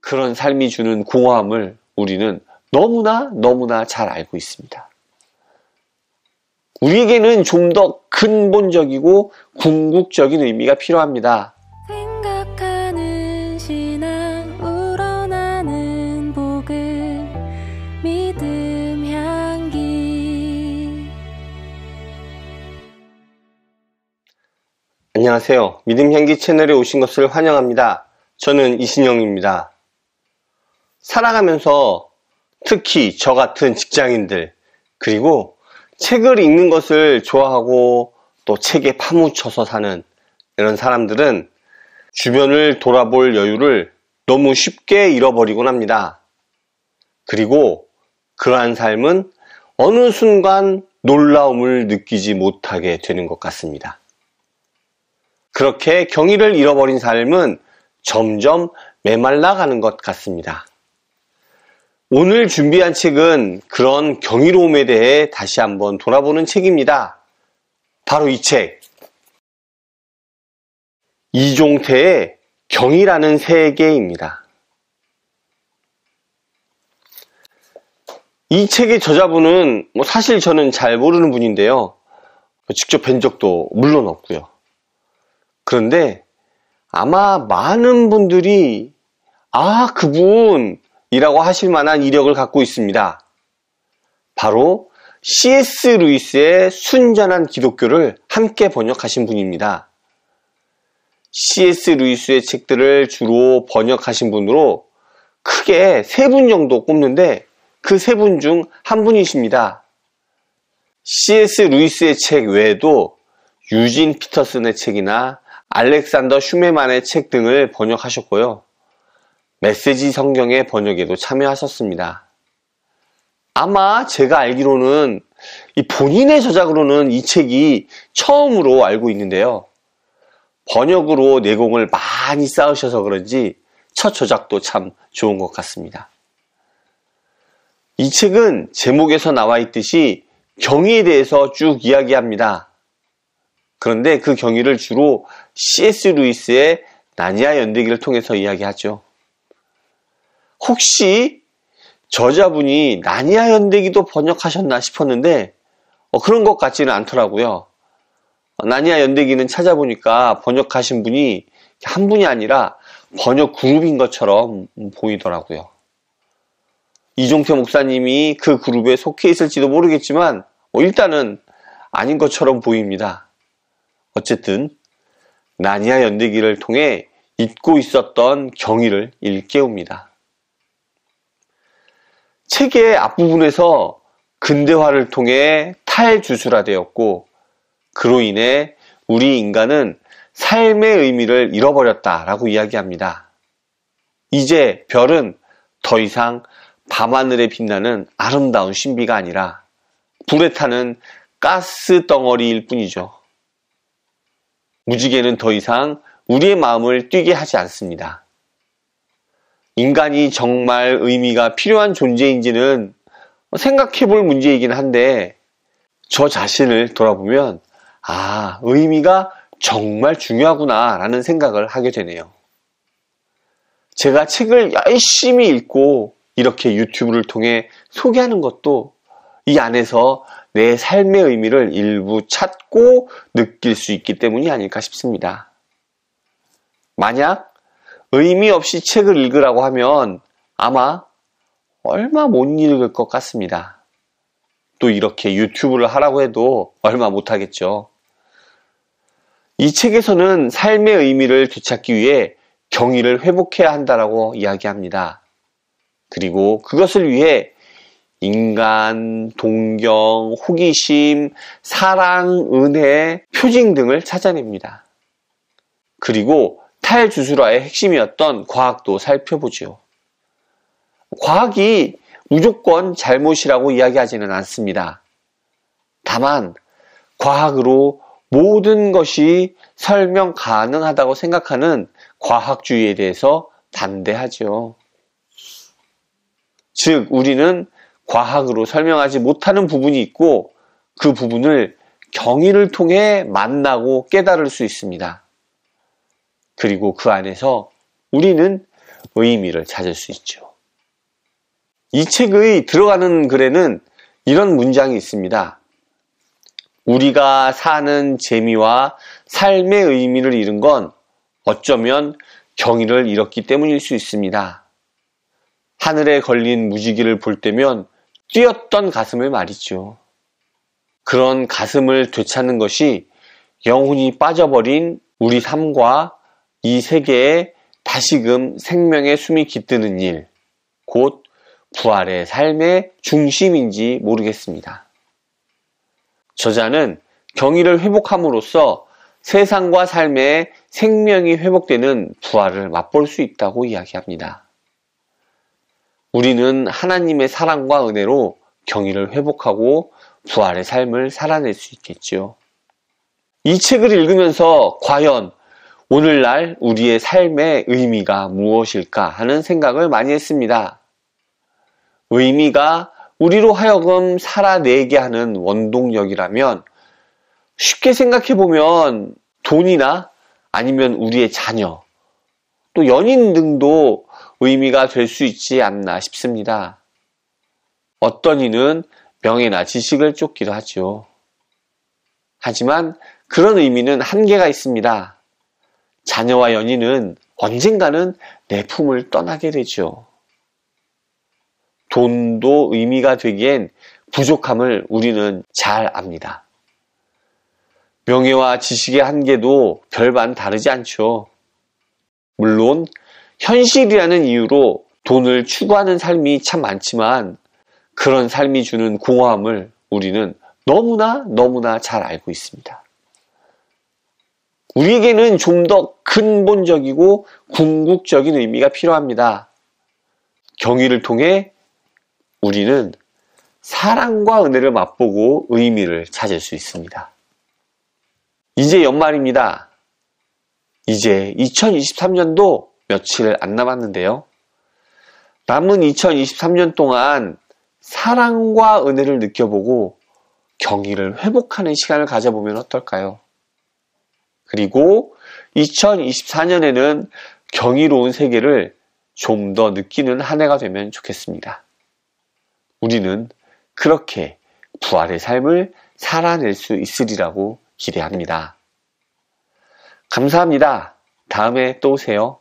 그런 삶이 주는 공허함을 우리는 너무나 잘 알고 있습니다. 우리에게는 좀 더 근본적이고 궁극적인 의미가 필요합니다. 생각하는 신앙 우러나는 복음 믿음 향기. 안녕하세요. 믿음 향기 채널에 오신 것을 환영합니다. 저는 이신영입니다. 살아가면서 특히 저 같은 직장인들, 그리고 책을 읽는 것을 좋아하고 또 책에 파묻혀서 사는 이런 사람들은 주변을 돌아볼 여유를 너무 쉽게 잃어버리곤 합니다. 그리고 그러한 삶은 어느 순간 놀라움을 느끼지 못하게 되는 것 같습니다. 그렇게 경의를 잃어버린 삶은 점점 메말라가는 것 같습니다. 오늘 준비한 책은 그런 경이로움에 대해 다시 한번 돌아보는 책입니다. 바로 이 책, 이종태의 경이라는 세계입니다. 이 책의 저자분은 사실 저는 잘 모르는 분인데요. 직접 뵌 적도 물론 없고요. 그런데 아마 많은 분들이 그분이라고 하실 만한 이력을 갖고 있습니다. 바로 C.S. 루이스의 순전한 기독교를 함께 번역하신 분입니다. C.S. 루이스의 책들을 주로 번역하신 분으로 크게 3분 정도 꼽는데 그 3분 중 한 분이십니다. C.S. 루이스의 책 외에도 유진 피터슨의 책이나 알렉산더 슈메만의 책 등을 번역하셨고요. 메시지 성경의 번역에도 참여하셨습니다. 아마 제가 알기로는 본인의 저작으로는 이 책이 처음으로 알고 있는데요. 번역으로 내공을 많이 쌓으셔서 그런지 첫 저작도 참 좋은 것 같습니다. 이 책은 제목에서 나와 있듯이 경의에 대해서 쭉 이야기합니다. 그런데 그 경의를 주로 C.S. 루이스의 나니아 연대기를 통해서 이야기하죠. 혹시 저자분이 나니아 연대기도 번역하셨나 싶었는데 그런 것 같지는 않더라고요. 나니아 연대기는 찾아보니까 번역하신 분이 한 분이 아니라 번역 그룹인 것처럼 보이더라고요. 이종태 목사님이 그 그룹에 속해 있을지도 모르겠지만 일단은 아닌 것처럼 보입니다. 어쨌든 나니아 연대기를 통해 잊고 있었던 경의를 일깨웁니다. 책의 앞부분에서 근대화를 통해 탈주술화되었고 그로 인해 우리 인간은 삶의 의미를 잃어버렸다라고 이야기합니다. 이제 별은 더 이상 밤하늘에 빛나는 아름다운 신비가 아니라 불에 타는 가스 덩어리일 뿐이죠. 무지개는 더 이상 우리의 마음을 뛰게 하지 않습니다. 인간이 정말 의미가 필요한 존재인지는 생각해 볼 문제이긴 한데 저 자신을 돌아보면 의미가 정말 중요하구나 라는 생각을 하게 되네요. 제가 책을 열심히 읽고 이렇게 유튜브를 통해 소개하는 것도 이 안에서 내 삶의 의미를 일부 찾고 느낄 수 있기 때문이 아닐까 싶습니다. 만약 의미 없이 책을 읽으라고 하면 아마 얼마 못 읽을 것 같습니다. 또 이렇게 유튜브를 하라고 해도 얼마 못 하겠죠. 이 책에서는 삶의 의미를 되찾기 위해 경의를 회복해야 한다라고 이야기합니다. 그리고 그것을 위해 인간, 동경, 호기심, 사랑, 은혜, 표징 등을 찾아냅니다. 그리고 탈주술화의 핵심이었던 과학도 살펴보죠. 과학이 무조건 잘못이라고 이야기하지는 않습니다. 다만 과학으로 모든 것이 설명 가능하다고 생각하는 과학주의에 대해서 반대하죠. 즉 우리는 과학으로 설명하지 못하는 부분이 있고 그 부분을 경의를 통해 만나고 깨달을 수 있습니다. 그리고 그 안에서 우리는 의미를 찾을 수 있죠. 이 책의 들어가는 글에는 이런 문장이 있습니다. 우리가 사는 재미와 삶의 의미를 잃은 건 어쩌면 경의를 잃었기 때문일 수 있습니다. 하늘에 걸린 무지개를 볼 때면 뛰었던 가슴을 말이죠. 그런 가슴을 되찾는 것이 영혼이 빠져버린 우리 삶과 이 세계에 다시금 생명의 숨이 깃드는 일, 곧 부활의 삶의 중심인지 모르겠습니다. 저자는 경의를 회복함으로써 세상과 삶의 생명이 회복되는 부활을 맛볼 수 있다고 이야기합니다. 우리는 하나님의 사랑과 은혜로 경의를 회복하고 부활의 삶을 살아낼 수 있겠죠. 이 책을 읽으면서 과연 오늘날 우리의 삶의 의미가 무엇일까 하는 생각을 많이 했습니다. 의미가 우리로 하여금 살아내게 하는 원동력이라면 쉽게 생각해보면 돈이나 아니면 우리의 자녀, 또 연인 등도 의미가 될 수 있지 않나 싶습니다. 어떤 이는 명예나 지식을 쫓기도 하죠. 하지만 그런 의미는 한계가 있습니다. 자녀와 연인은 언젠가는 내 품을 떠나게 되죠. 돈도 의미가 되기엔 부족함을 우리는 잘 압니다. 명예와 지식의 한계도 별반 다르지 않죠. 물론 현실이라는 이유로 돈을 추구하는 삶이 참 많지만 그런 삶이 주는 공허함을 우리는 너무나 잘 알고 있습니다. 우리에게는 좀 더 근본적이고 궁극적인 의미가 필요합니다. 경의를 통해 우리는 사랑과 은혜를 맛보고 의미를 찾을 수 있습니다. 이제 연말입니다. 이제 2023년도 며칠 안 남았는데요. 남은 2023년 동안 사랑과 은혜를 느껴보고 경의를 회복하는 시간을 가져보면 어떨까요? 그리고 2024년에는 경이로운 세계를 좀 더 느끼는 한 해가 되면 좋겠습니다. 우리는 그렇게 부활의 삶을 살아낼 수 있으리라고 기대합니다. 감사합니다. 다음에 또 오세요.